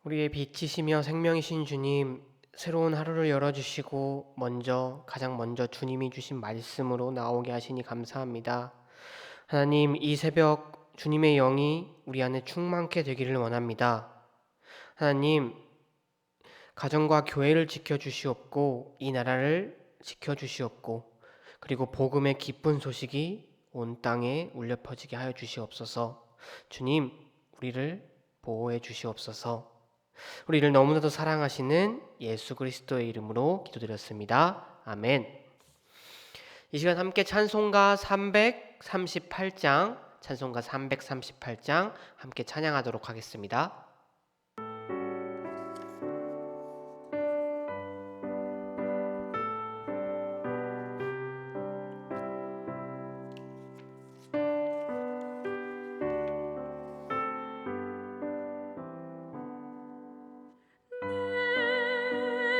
우리의 빛이시며 생명이신 주님, 새로운 하루를 열어주시고 가장 먼저 주님이 주신 말씀으로 나오게 하시니 감사합니다. 하나님, 이 새벽 주님의 영이 우리 안에 충만케 되기를 원합니다. 하나님, 가정과 교회를 지켜주시옵고 이 나라를 지켜주시옵고 그리고 복음의 기쁜 소식이 온 땅에 울려 퍼지게 하여 주시옵소서. 주님, 우리를 보호해 주시옵소서. 우리를 너무나도 사랑하시는 예수 그리스도의 이름으로 기도드렸습니다. 아멘. 이 시간 함께 찬송가 338장 함께 찬양하도록 하겠습니다. 내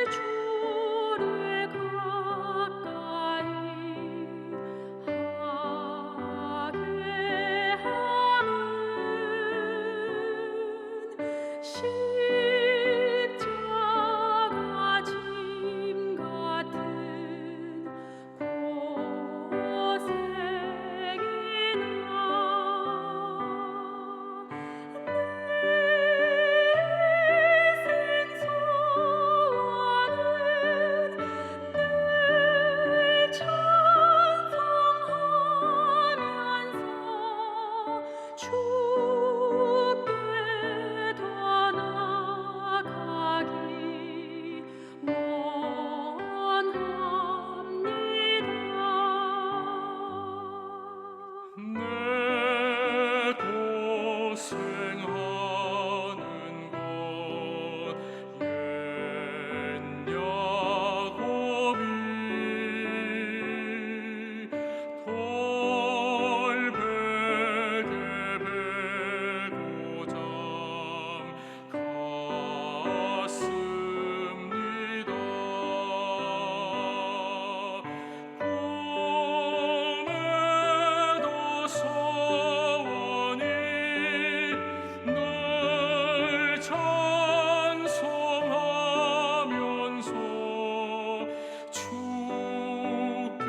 주를 가까이 하게 함은 십자가 짐 같은 고생이나 늘 찬송하면서 주께 더 나아가기 원합니다. 내 고생하는 것 옛 야곱이 돌베개 베고 잠갔습니다. 꿈에도 소원이 늘 찬송하면서 주께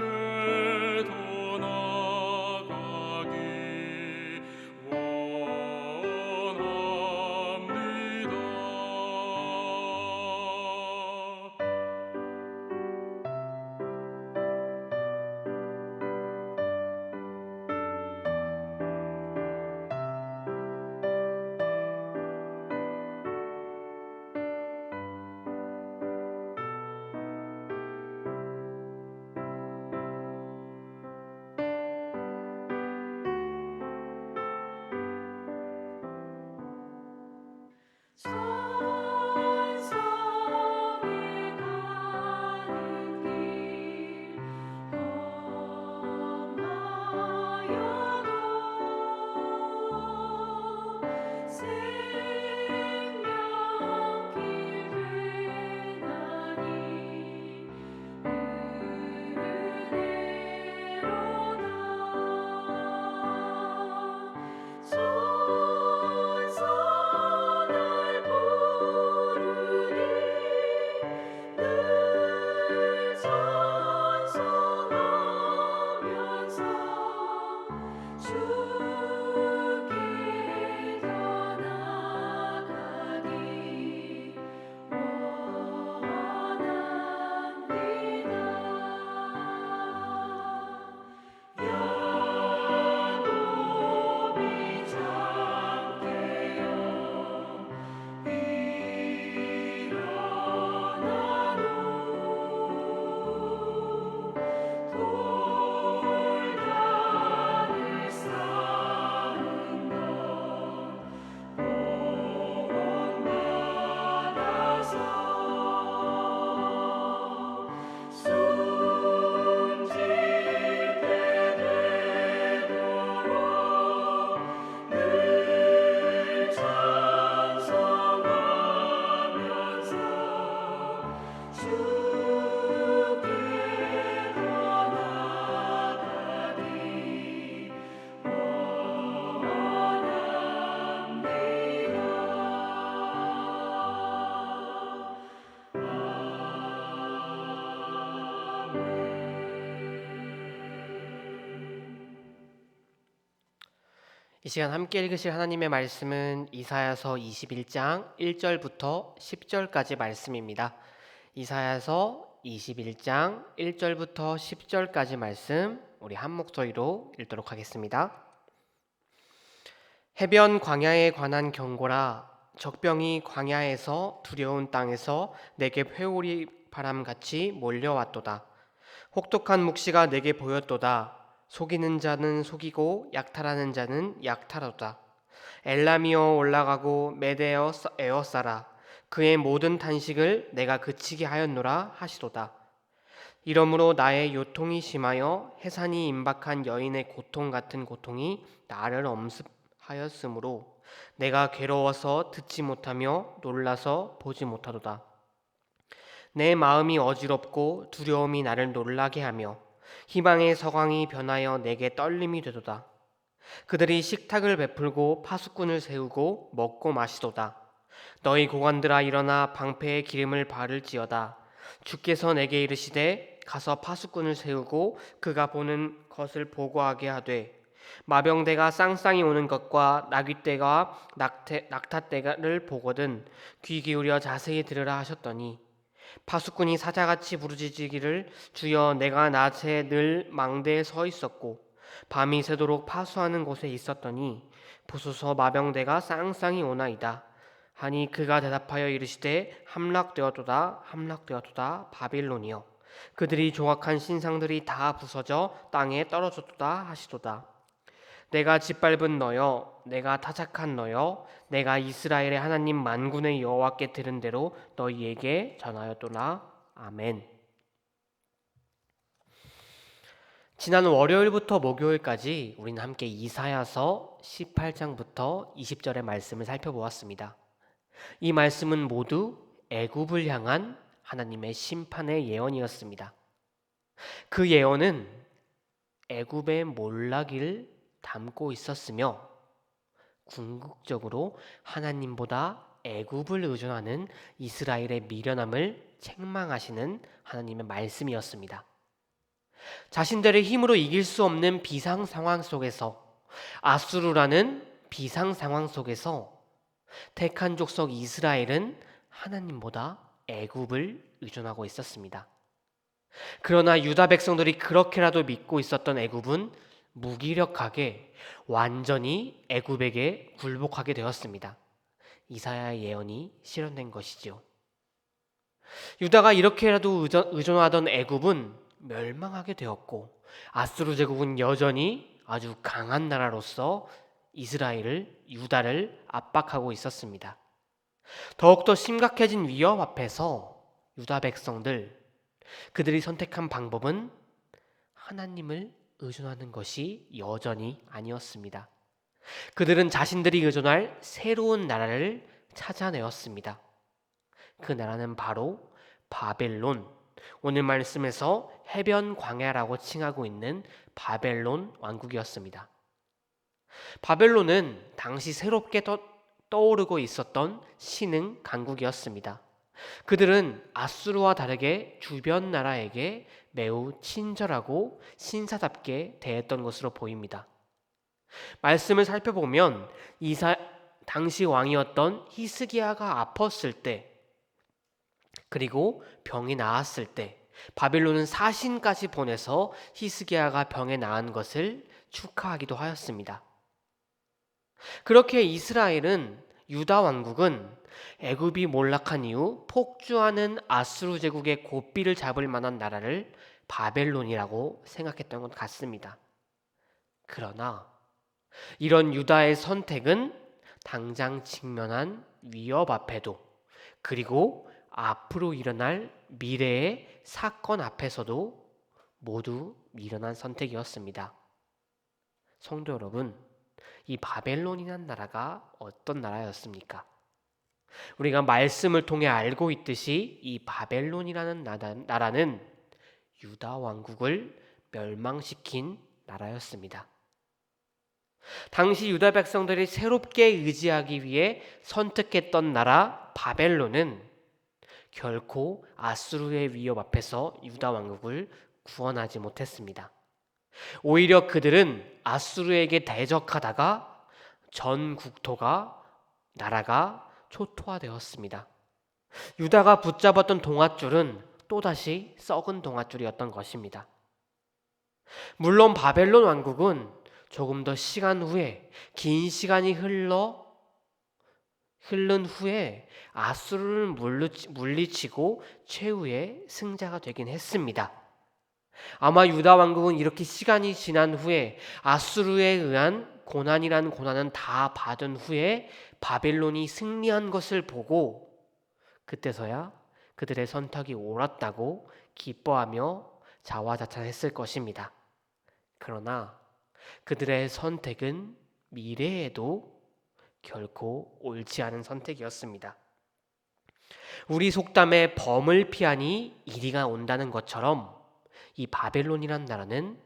더 나아가기 원합니다. 산성에 가는 길 험하여도 생명길 되나니 은혜로다. 선선할 부르니 늘 찬송하면서 주께 더 나아가기 이 시간 함께 읽으실 하나님의 말씀은 이사야서 21장 1절부터 10절까지 말씀입니다. 이사야서 21장 1절부터 10절까지 말씀 우리 한 목소리로 읽도록 하겠습니다. 해변 광야에 관한 경고라. 적병이 광야에서 두려운 땅에서 내게 회오리 바람같이 몰려왔도다. 혹독한 묵시가 내게 보였도다. 속이는 자는 속이고 약탈하는 자는 약탈하도다. 엘람이여 올라가고 메대어 에워싸라. 그의 모든 탄식을 내가 그치게 하였노라 하시도다. 이러므로 나의 요통이 심하여 해산이 임박한 여인의 고통 같은 고통이 나를 엄습하였으므로 내가 괴로워서 듣지 못하며 놀라서 보지 못하도다. 내 마음이 어지럽고 두려움이 나를 놀라게 하며 희망의 서광이 변하여 내게 떨림이 되도다. 그들이 식탁을 베풀고 파수꾼을 세우고 먹고 마시도다. 너희 고관들아 일어나 방패에 기름을 바를지어다. 주께서 내게 이르시되 가서 파수꾼을 세우고 그가 보는 것을 보고하게 하되 마병대가 쌍쌍이 오는 것과 나귀떼가 낙타떼를 보거든 귀 기울여 자세히 들으라 하셨더니 파수꾼이 사자같이 부르짖기를 주여 내가 낮에 늘 망대에 서 있었고 밤이 새도록 파수하는 곳에 있었더니 보소서 마병대가 쌍쌍이 오나이다 하니 그가 대답하여 이르시되 함락되었도다 함락되었도다 바빌론이여 그들이 조각한 신상들이 다 부서져 땅에 떨어졌도다 하시도다. 내가 짓밟은 너여 내가 타작한 너여 내가 이스라엘의 하나님 만군의 여호와께 들은 대로 너희에게 전하였도다. 아멘. 지난 월요일부터 목요일까지 우리는 함께 이사야서 18장부터 20절의 말씀을 살펴보았습니다. 이 말씀은 모두 애굽을 향한 하나님의 심판의 예언이었습니다. 그 예언은 애굽의 몰락을 담고 있었으며 궁극적으로 하나님보다 애굽을 의존하는 이스라엘의 미련함을 책망하시는 하나님의 말씀이었습니다. 자신들의 힘으로 이길 수 없는 비상 상황 속에서 아수르라는 비상 상황 속에서 택한 족속 이스라엘은 하나님보다 애굽을 의존하고 있었습니다. 그러나 유다 백성들이 그렇게라도 믿고 있었던 애굽은 무기력하게 완전히 애굽에게 굴복하게 되었습니다. 이사야의 예언이 실현된 것이지요. 유다가 이렇게라도 의존하던 애굽은 멸망하게 되었고 아수르 제국은 여전히 아주 강한 나라로서 유다를 압박하고 있었습니다. 더욱더 심각해진 위협 앞에서 유다 백성들 그들이 선택한 방법은 하나님을 의존하는 것이 여전히 아니었습니다. 그들은 자신들이 의존할 새로운 나라를 찾아내었습니다. 그 나라는 바로 바벨론, 오늘 말씀에서 해변 광야라고 칭하고 있는 바벨론 왕국이었습니다. 바벨론은 당시 새롭게 떠오르고 있었던 신흥 강국이었습니다. 그들은 아수르와 다르게 주변 나라에게 매우 친절하고 신사답게 대했던 것으로 보입니다. 말씀을 살펴보면 당시 왕이었던 히스기야가 아팠을 때 그리고 병이 나았을 때 바빌론은 사신까지 보내서 히스기야가 병에 나은 것을 축하하기도 하였습니다. 그렇게 이스라엘은 유다 왕국은 애굽이 몰락한 이후 폭주하는 아수르 제국의 고삐를 잡을 만한 나라를 바벨론이라고 생각했던 것 같습니다. 그러나 이런 유다의 선택은 당장 직면한 위협 앞에도 그리고 앞으로 일어날 미래의 사건 앞에서도 모두 미련한 선택이었습니다. 성도 여러분, 이 바벨론이라는 나라가 어떤 나라였습니까? 우리가 말씀을 통해 알고 있듯이 이 바벨론이라는 나라는 유다 왕국을 멸망시킨 나라였습니다. 당시 유다 백성들이 새롭게 의지하기 위해 선택했던 나라 바벨론은 결코 아수르의 위협 앞에서 유다 왕국을 구원하지 못했습니다. 오히려 그들은 아수르에게 대적하다가 전 국토가 나라가 초토화되었습니다. 유다가 붙잡았던 동아줄은 또다시 썩은 동아줄이었던 것입니다. 물론 바벨론 왕국은 조금 더 시간 후에 긴 시간이 흐른 후에 아수르를 물리치고 최후의 승자가 되긴 했습니다. 아마 유다 왕국은 이렇게 시간이 지난 후에 아수르에 의한 고난이라는 고난은 다 받은 후에 바벨론이 승리한 것을 보고 그때서야 그들의 선택이 옳았다고 기뻐하며 자화자찬했을 것입니다. 그러나 그들의 선택은 미래에도 결코 옳지 않은 선택이었습니다. 우리 속담에 범을 피하니 이리가 온다는 것처럼 이 바벨론이란 나라는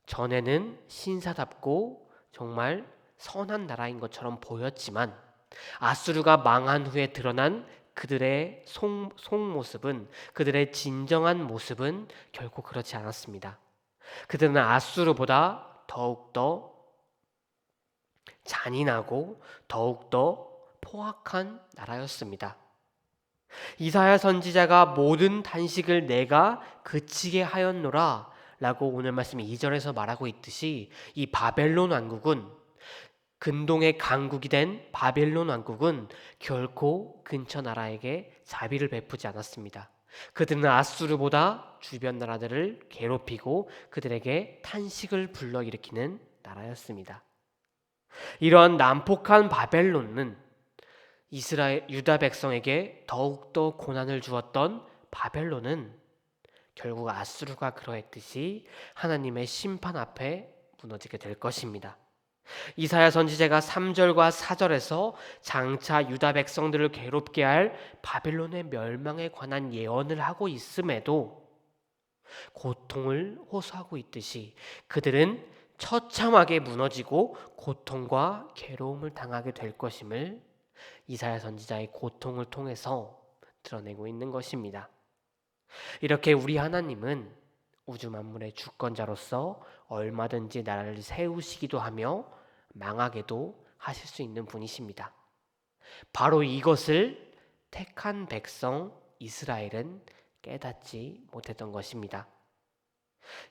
전에는 신사답고 정말 선한 나라인 것처럼 보였지만 아수르가 망한 후에 드러난 그들의 속모습은, 그들의 진정한 모습은 결코 그렇지 않았습니다. 그들은 아수르보다 더욱더 잔인하고 더욱더 포악한 나라였습니다. 이사야 선지자가 모든 탄식을 내가 그치게 하였노라 라고 오늘 말씀 2절에서 말하고 있듯이 이 바벨론 왕국은, 근동의 강국이 된 바벨론 왕국은 결코 근처 나라에게 자비를 베푸지 않았습니다. 그들은 아수르보다 주변 나라들을 괴롭히고 그들에게 탄식을 불러일으키는 나라였습니다. 이러한 난폭한 바벨론은 유다 백성에게 더욱더 고난을 주었던 바벨론은 결국 아수르가 그러했듯이 하나님의 심판 앞에 무너지게 될 것입니다. 이사야 선지자가 3절과 4절에서 장차 유다 백성들을 괴롭게 할 바벨론의 멸망에 관한 예언을 하고 있음에도 고통을 호소하고 있듯이 그들은 처참하게 무너지고 고통과 괴로움을 당하게 될 것임을 이사야 선지자의 고통을 통해서 드러내고 있는 것입니다. 이렇게 우리 하나님은 우주 만물의 주권자로서 얼마든지 나라를 세우시기도 하며 망하게도 하실 수 있는 분이십니다. 바로 이것을 택한 백성 이스라엘은 깨닫지 못했던 것입니다.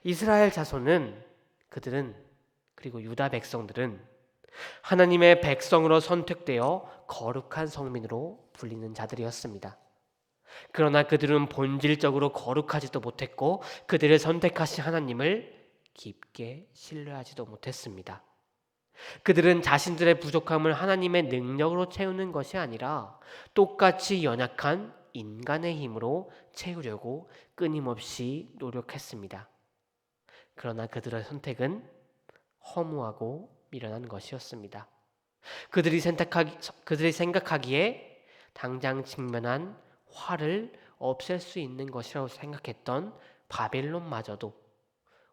이스라엘 자손은, 그들은, 그리고 유다 백성들은 하나님의 백성으로 선택되어 거룩한 성민으로 불리는 자들이었습니다. 그러나 그들은 본질적으로 거룩하지도 못했고 그들을 선택하신 하나님을 깊게 신뢰하지도 못했습니다. 그들은 자신들의 부족함을 하나님의 능력으로 채우는 것이 아니라 똑같이 연약한 인간의 힘으로 채우려고 끊임없이 노력했습니다. 그러나 그들의 선택은 허무하고 미련한 것이었습니다. 그들이 생각하기에 당장 직면한 화를 없앨 수 있는 것이라고 생각했던 바벨론마저도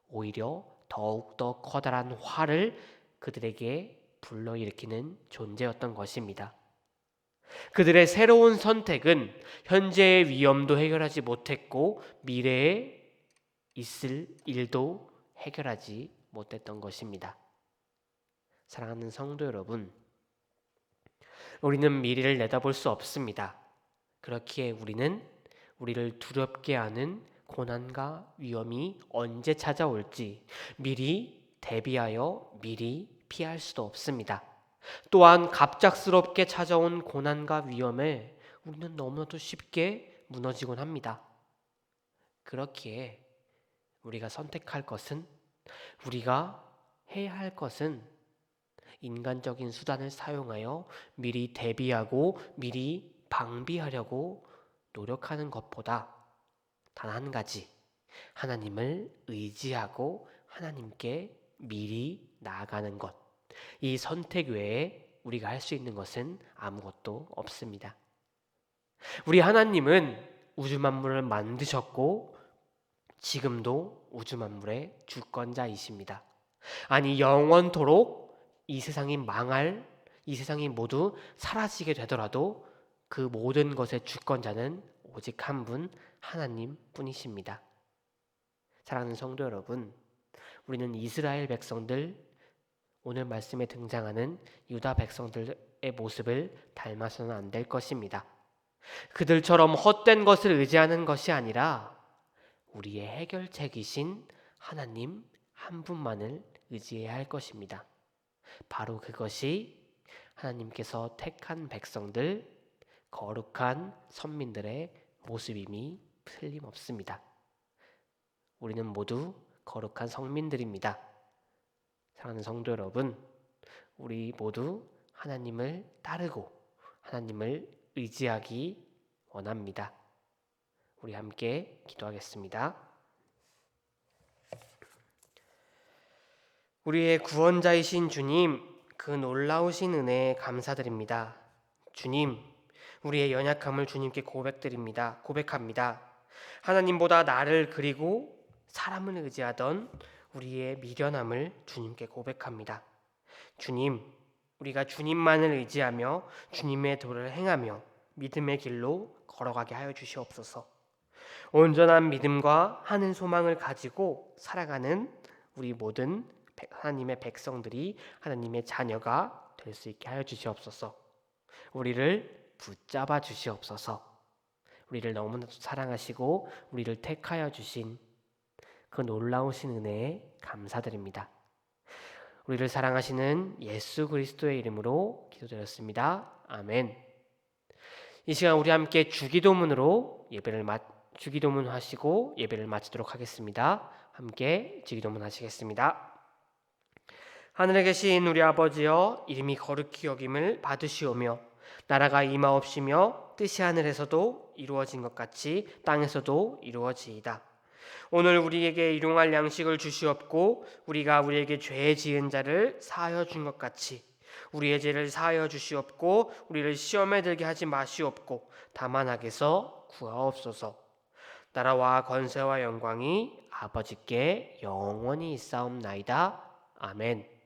오히려 더욱더 커다란 화를 그들에게 불러일으키는 존재였던 것입니다. 그들의 새로운 선택은 현재의 위험도 해결하지 못했고 미래에 있을 일도 해결하지 못했던 것입니다. 사랑하는 성도 여러분, 우리는 미래를 내다볼 수 없습니다. 그렇기에 우리는 우리를 두렵게 하는 고난과 위험이 언제 찾아올지 미리 대비하여 미리 피할 수도 없습니다. 또한 갑작스럽게 찾아온 고난과 위험에 우리는 너무나도 쉽게 무너지곤 합니다. 그렇기에 우리가 선택할 것은, 우리가 해야 할 것은 인간적인 수단을 사용하여 미리 대비하고 미리 방비하려고 노력하는 것보다 단 한 가지, 하나님을 의지하고 하나님께 미리 나아가는 것, 이 선택 외에 우리가 할 수 있는 것은 아무것도 없습니다. 우리 하나님은 우주 만물을 만드셨고 지금도 우주 만물의 주권자이십니다. 아니 영원토록 이 세상이 모두 사라지게 되더라도 그 모든 것의 주권자는 오직 한 분, 하나님 뿐이십니다. 사랑하는 성도 여러분, 우리는 이스라엘 백성들, 오늘 말씀에 등장하는 유다 백성들의 모습을 닮아서는 안 될 것입니다. 그들처럼 헛된 것을 의지하는 것이 아니라 우리의 해결책이신 하나님 한 분만을 의지해야 할 것입니다. 바로 그것이 하나님께서 택한 백성들, 거룩한 선민들의 모습임이 틀림없습니다. 우리는 모두 거룩한 성민들입니다. 사랑하는 성도 여러분, 우리 모두 하나님을 따르고 하나님을 의지하기 원합니다. 우리 함께 기도하겠습니다. 우리의 구원자이신 주님, 그 놀라우신 은혜에 감사드립니다. 주님, 우리의 연약함을 주님께 고백합니다. 하나님보다 나를 그리고 사람을 의지하던 우리의 미련함을 주님께 고백합니다. 주님, 우리가 주님만을 의지하며 주님의 도를 행하며 믿음의 길로 걸어가게 하여 주시옵소서. 온전한 믿음과 하는 소망을 가지고 살아가는 우리 모든 하나님의 백성들이 하나님의 자녀가 될 수 있게 하여 주시옵소서. 우리를 붙잡아 주시옵소서. 우리를 너무나도 사랑하시고 우리를 택하여 주신 그 놀라우신 은혜에 감사드립니다. 우리를 사랑하시는 예수 그리스도의 이름으로 기도드렸습니다. 아멘. 이 시간 우리 함께 주기도문으로 주기도문 하시고 예배를 마치도록 하겠습니다. 함께 주기도문 하시겠습니다. 하늘에 계신 우리 아버지여, 이름이 거룩히 여김을 받으시오며 나라가 임하옵시며 뜻이 하늘에서도 이루어진 것 같이 땅에서도 이루어지이다. 오늘 우리에게 일용할 양식을 주시옵고 우리가 우리에게 죄 지은 자를 사하여 준 것 같이 우리의 죄를 사하여 주시옵고 우리를 시험에 들게 하지 마시옵고 다만 악에서 구하옵소서. 나라와 권세와 영광이 아버지께 영원히 있사옵나이다. 아멘.